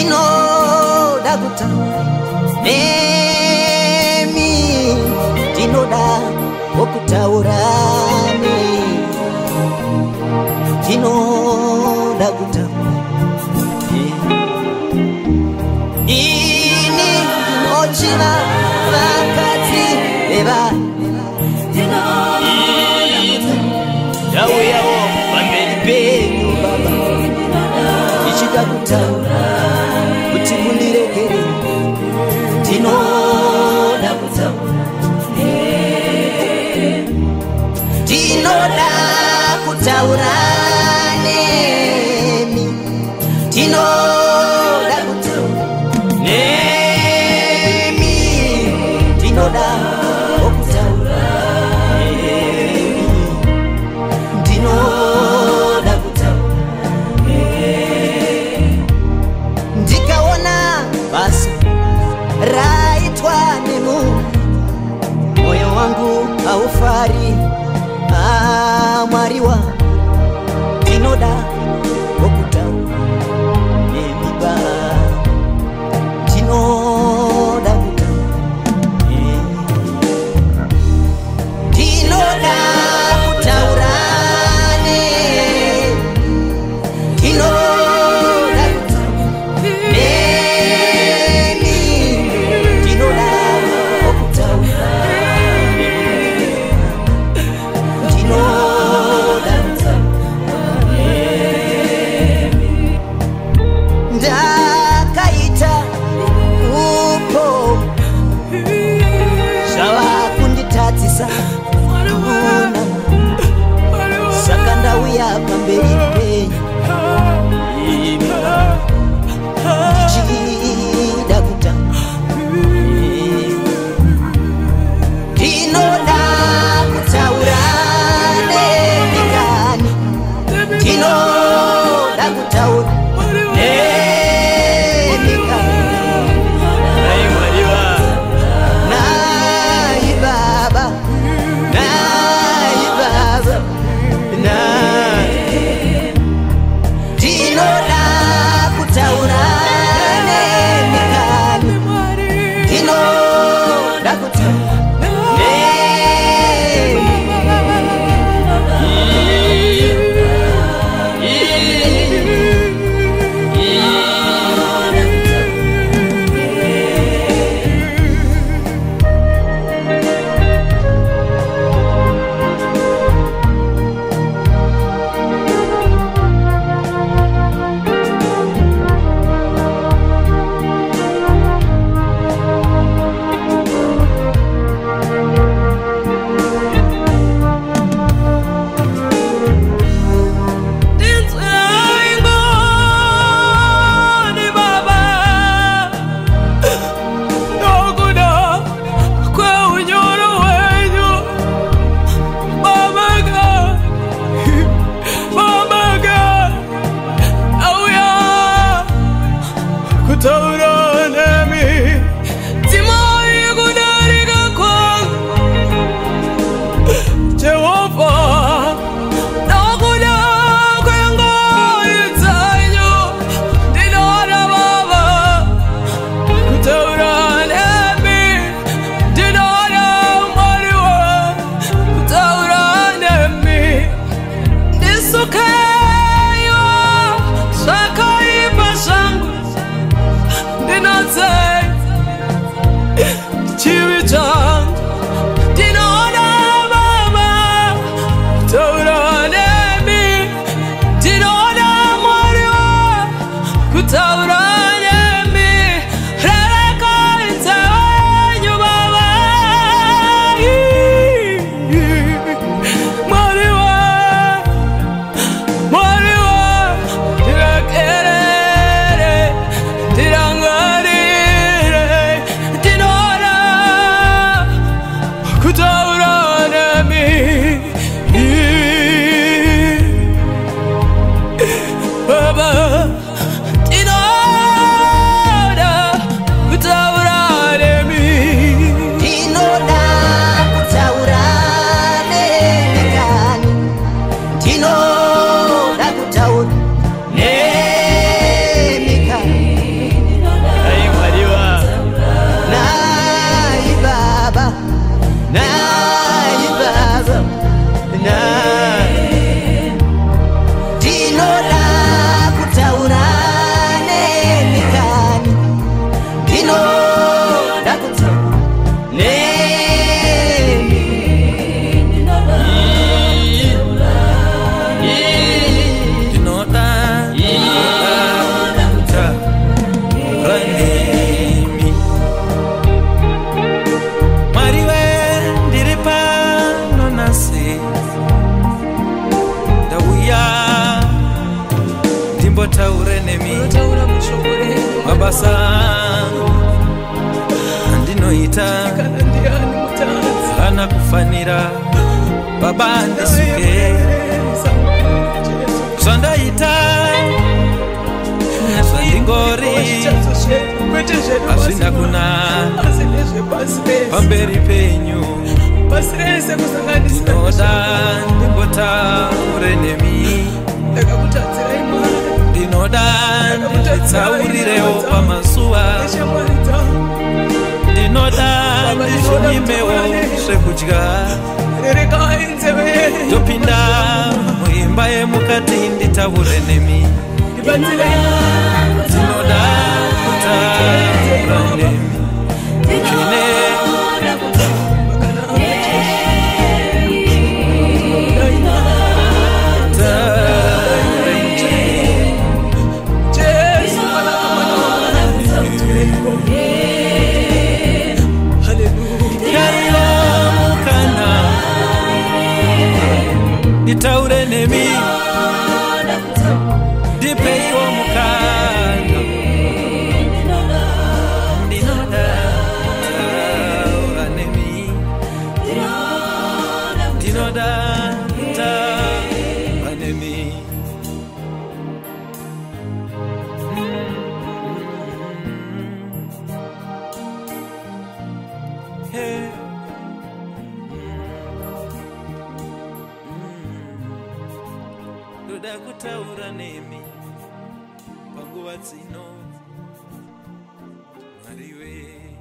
Ndinoda kutaura nemi, ndinoda kutaurani, ndinoda kutaura. Ini ndinochira vakadzi vevanhu, ndauyawo pamberi penyu Baba, ndichida kutaura kuti mundiregere. Ndinoda kutaura, ndinoda kutaura nemi, ndinoda kutaura nemi, ndinoda kutaura nemi, ndinoda kutaura. Ndikaona basa raitwa ndimbotaure nemi mabasa andinoita kana kufanira baba ndisuke zvandaita zvandingori hazvina kunaka pamberi penyu ndinoda ndimbotaure nemi ndinoda nditsaulirewo pamazuva ndinoda ndizvinyimewo zvekudya ndopinda muimba yemukati nditaure nemi ndinoda kutaura nemi nditaure nemi ndipeiwo mukana ndinoda kutaura nemi ndinoda kutaura nemi ndoda kutaura nemi panguva dzino Mwari we